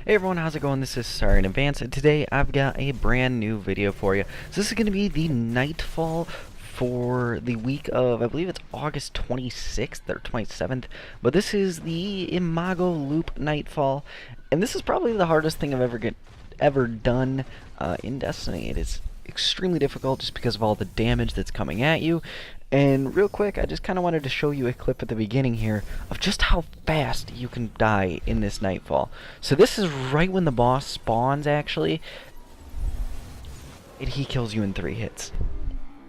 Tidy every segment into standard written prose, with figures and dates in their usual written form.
Hey everyone, how's it going? This is SRY-in-advance, and today I've got a brand new video for you. So this is going to be the Nightfall for the week of, I believe it's August 26th or 27th, but this is the Imago Loop Nightfall, and this is probably the hardest thing I've ever done in Destiny. It is extremely difficult just because of all the damage that's coming at you. And real quick, I just kind of wanted to show you a clip at the beginning here of just how fast you can die in this Nightfall. So this is right when the boss spawns, actually, and he kills you in 3 hits.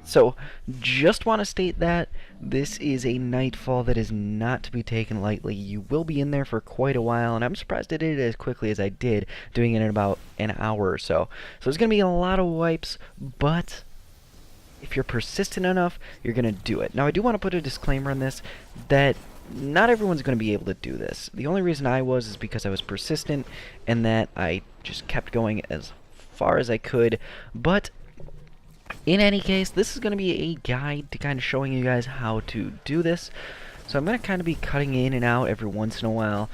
So, just want to state that this is a Nightfall that is not to be taken lightly. You will be in there for quite a while, and I'm surprised I did it as quickly as I did, doing it in about an hour or so. So there's going to be a lot of wipes, but if you're persistent enough, you're going to do it. Now, I do want to put a disclaimer on this, that not everyone's going to be able to do this. The only reason I was is because I was persistent, and that I just kept going as far as I could, but in any case, this is going to be a guide to kind of showing you guys how to do this. So I'm going to kind of be cutting in and out every once in a while,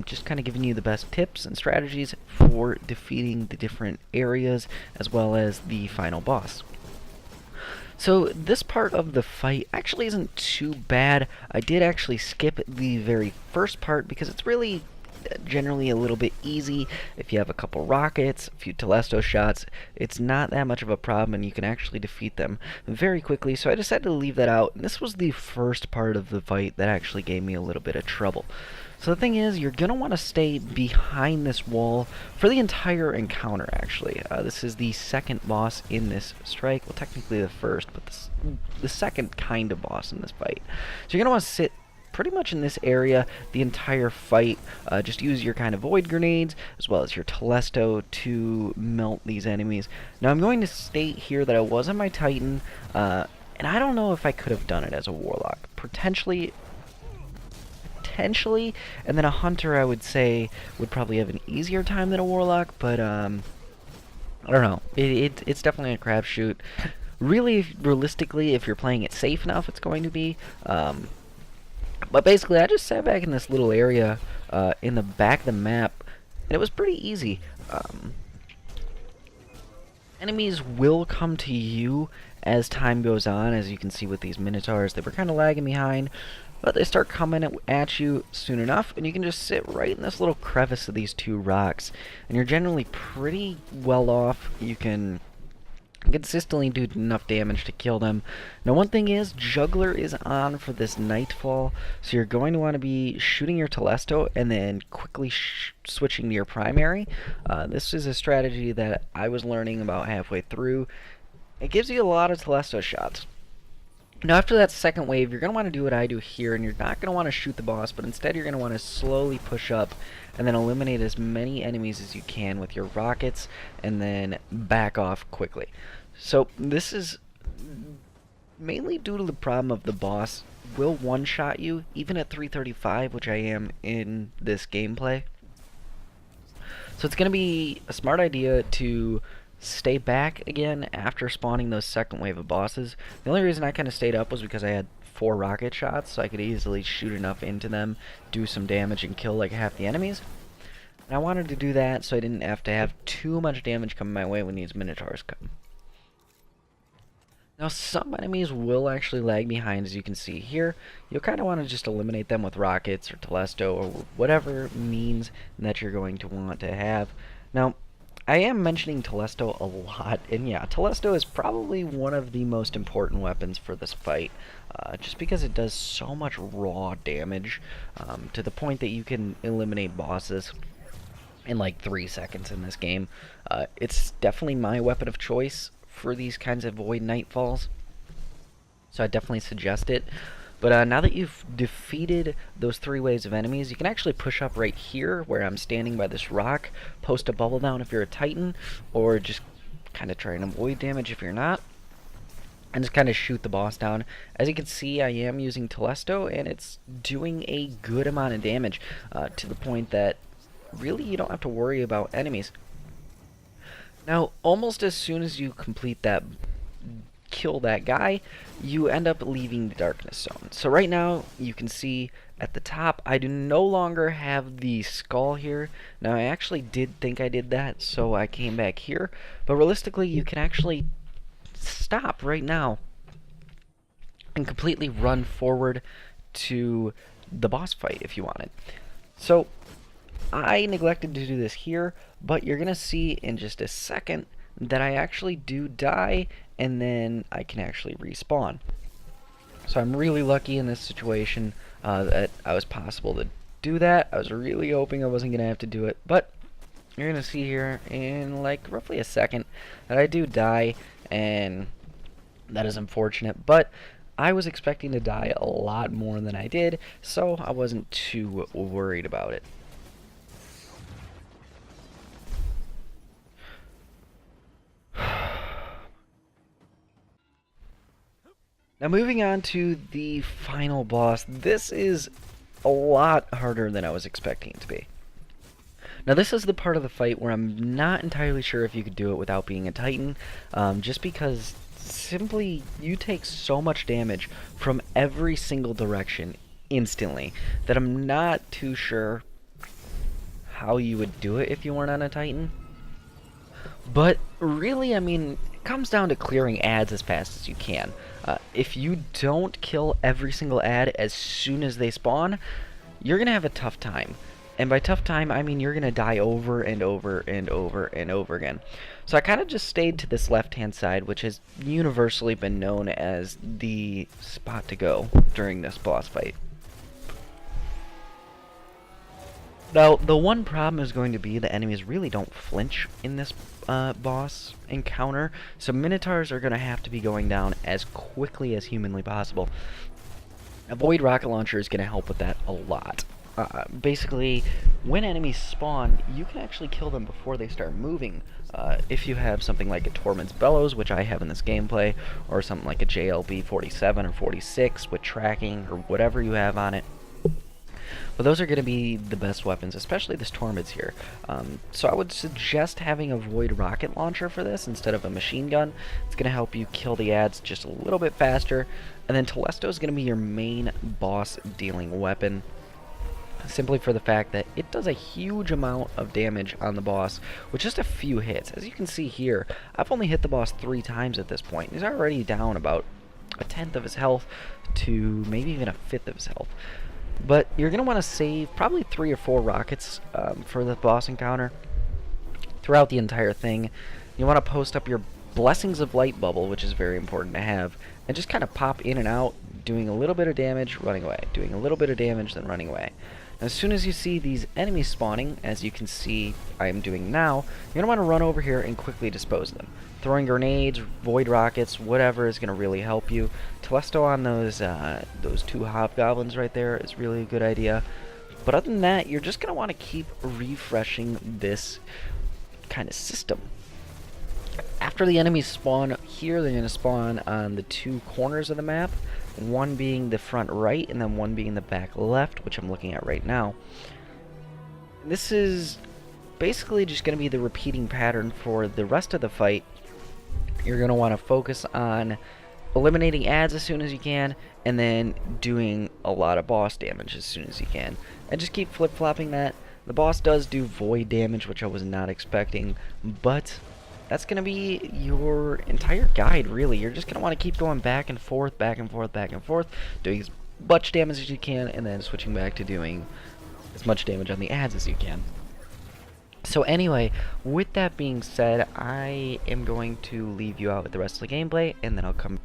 just kind of giving you the best tips and strategies for defeating the different areas, as well as the final boss. So this part of the fight actually isn't too bad. I did actually skip the very first part because it's really generally a little bit easy. If you have a couple rockets, a few Telesto shots, it's not that much of a problem, and you can actually defeat them very quickly. So I decided to leave that out, and this was the first part of the fight that actually gave me a little bit of trouble. So the thing is, you're going to want to stay behind this wall for the entire encounter, actually. This is the second boss in this strike. Well, technically the first, but the second kind of boss in this fight. So you're going to want to sit pretty much in this area the entire fight. Just use your kind of void grenades, as well as your Telesto to melt these enemies. Now, I'm going to state here that I was on my Titan, and I don't know if I could have done it as a Warlock. Potentially, and then a Hunter, I would say, would probably have an easier time than a Warlock, but I don't know. It's definitely a crapshoot. Really, realistically, if you're playing it safe enough, it's going to be. But basically, I just sat back in this little area in the back of the map, and it was pretty easy. Enemies will come to you as time goes on, as you can see with these Minotaurs. They were kind of lagging behind, but they start coming at you soon enough, and you can just sit right in this little crevice of these 2 rocks, and you're generally pretty well off. You can consistently do enough damage to kill them. Now, one thing is, Juggler is on for this Nightfall, so you're going to want to be shooting your Telesto and then quickly switching to your primary. This is a strategy that I was learning about halfway through. It gives you a lot of Telesto shots. Now, after that second wave, you're going to want to do what I do here, and you're not going to want to shoot the boss, but instead you're going to want to slowly push up and then eliminate as many enemies as you can with your rockets, and then back off quickly. So this is mainly due to the problem of the boss will one-shot you, even at 335, which I am in this gameplay. So it's going to be a smart idea to stay back again after spawning those second wave of bosses. The only reason I kind of stayed up was because I had 4 rocket shots, so I could easily shoot enough into them, do some damage, and kill like half the enemies. And I wanted to do that so I didn't have to have too much damage coming my way when these Minotaurs come. Now, some enemies will actually lag behind, as you can see here. You'll kind of want to just eliminate them with rockets or Telesto or whatever means that you're going to want to have. Now, I am mentioning Telesto a lot, and yeah, Telesto is probably one of the most important weapons for this fight, just because it does so much raw damage, to the point that you can eliminate bosses in like 3 seconds in this game. It's definitely my weapon of choice for these kinds of void Nightfalls, so I definitely suggest it. But now that you've defeated those 3 waves of enemies, you can actually push up right here where I'm standing by this rock, post a bubble down if you're a Titan, or just kind of try and avoid damage if you're not, and just kind of shoot the boss down. As you can see, I am using Telesto, and it's doing a good amount of damage, to the point that really you don't have to worry about enemies. Now, almost as soon as you complete that kill that guy, you end up leaving the darkness zone. So right now, you can see at the top, I do no longer have the skull here. Now, I actually did think I did that, so I came back here. But realistically, you can actually stop right now and completely run forward to the boss fight if you wanted. So, I neglected to do this here, but you're going to see in just a second that I actually do die, and then I can actually respawn. So I'm really lucky in this situation that I was possible to do that. I was really hoping I wasn't going to have to do it, but you're going to see here in like roughly a second that I do die, and that is unfortunate, but I was expecting to die a lot more than I did, so I wasn't too worried about it. Now moving on to the final boss, this is a lot harder than I was expecting it to be. Now this is the part of the fight where I'm not entirely sure if you could do it without being a Titan, just because simply you take so much damage from every single direction instantly that I'm not too sure how you would do it if you weren't on a Titan. But really, I mean, it comes down to clearing ads as fast as you can. If you don't kill every single ad as soon as they spawn, you're going to have a tough time. And by tough time, I mean you're going to die over and over and over and over again. So I kind of just stayed to this left-hand side, which has universally been known as the spot to go during this boss fight. Now, the one problem is going to be the enemies really don't flinch in this boss encounter, so Minotaurs are going to have to be going down as quickly as humanly possible. A Void Rocket Launcher is going to help with that a lot. Basically, when enemies spawn, you can actually kill them before they start moving. If you have something like a Torment's Bellows, which I have in this gameplay, or something like a JLB 47 or 46 with tracking, or whatever you have on it. But those are going to be the best weapons, especially this Torments here. So I would suggest having a Void Rocket Launcher for this instead of a machine gun. It's going to help you kill the ads just a little bit faster. And then Telesto is going to be your main boss dealing weapon, simply for the fact that it does a huge amount of damage on the boss with just a few hits. As you can see here, I've only hit the boss 3 times at this point. He's already down about a 10th of his health to maybe even a 5th of his health. But you're going to want to save probably 3 or 4 rockets for the boss encounter throughout the entire thing. You want to post up your Blessings of Light bubble, which is very important to have, and just kind of pop in and out, doing a little bit of damage, running away, doing a little bit of damage, then running away. Now, as soon as you see these enemies spawning, as you can see I am doing now, you're going to want to run over here and quickly dispose of them. Throwing grenades, void rockets, whatever is going to really help you. Telesto on those 2 hobgoblins right there is really a good idea. But other than that, you're just going to want to keep refreshing this kind of system. After the enemies spawn here, they're going to spawn on the 2 corners of the map. One being the front right, and then one being the back left, which I'm looking at right now. This is basically just going to be the repeating pattern for the rest of the fight. You're going to want to focus on eliminating ads as soon as you can, and then doing a lot of boss damage as soon as you can. And just keep flip-flopping that. The boss does do void damage, which I was not expecting, but that's going to be your entire guide, really. You're just going to want to keep going back and forth, back and forth, back and forth, doing as much damage as you can, and then switching back to doing as much damage on the ads as you can. So anyway, with that being said, I am going to leave you out with the rest of the gameplay, and then I'll come.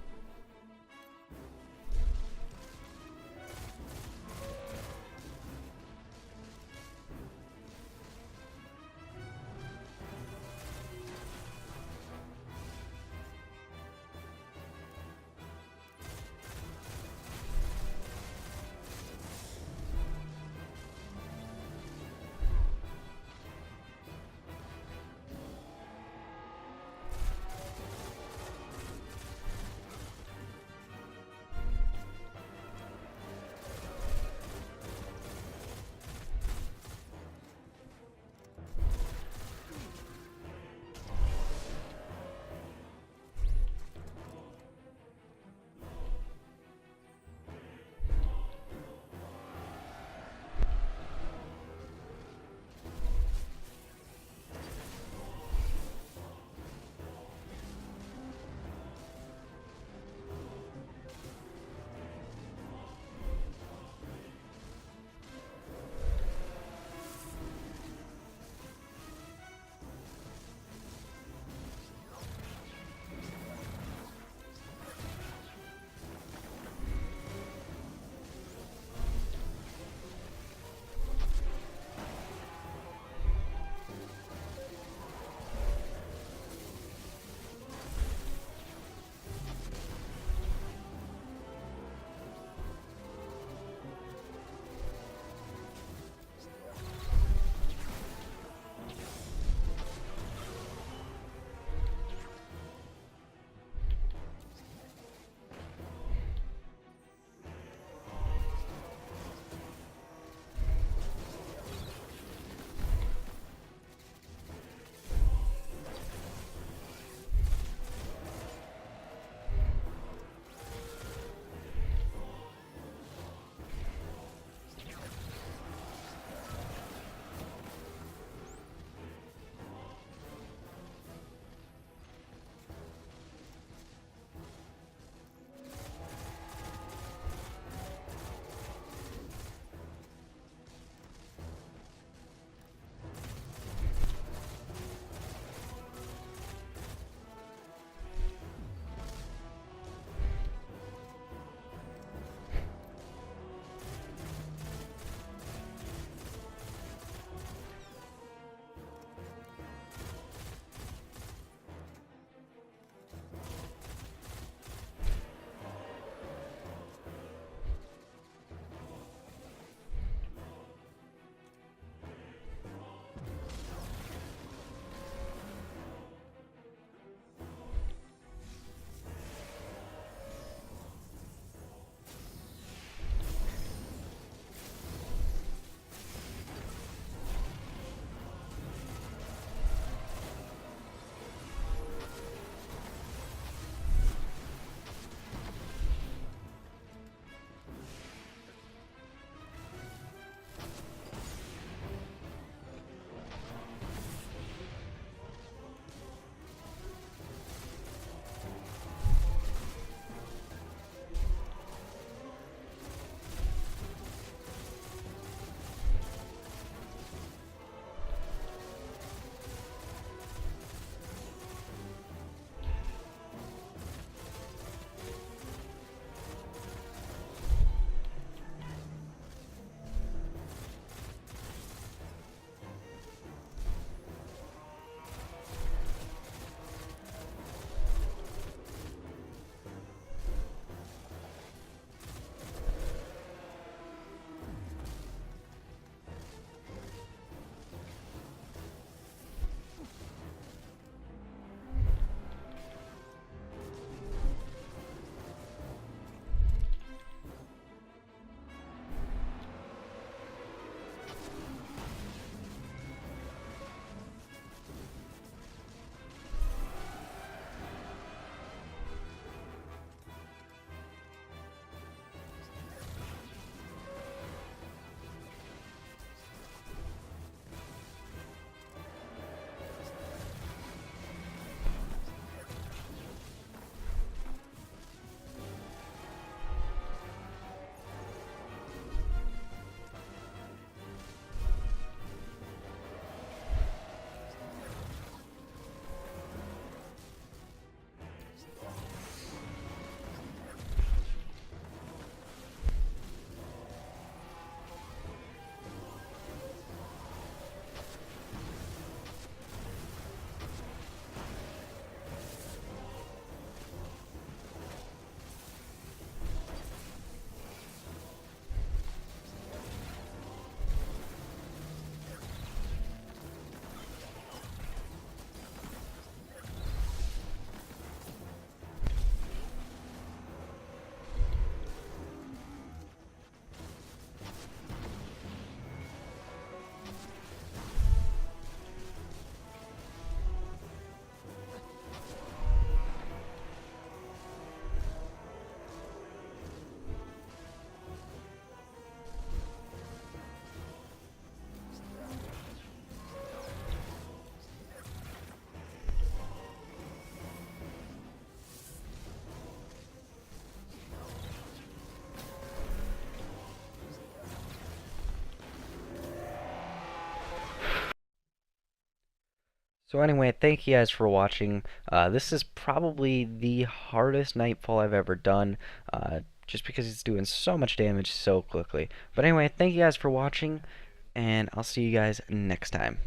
So anyway, thank you guys for watching. This is probably the hardest Nightfall I've ever done, just because it's doing so much damage so quickly. But anyway, thank you guys for watching, and I'll see you guys next time.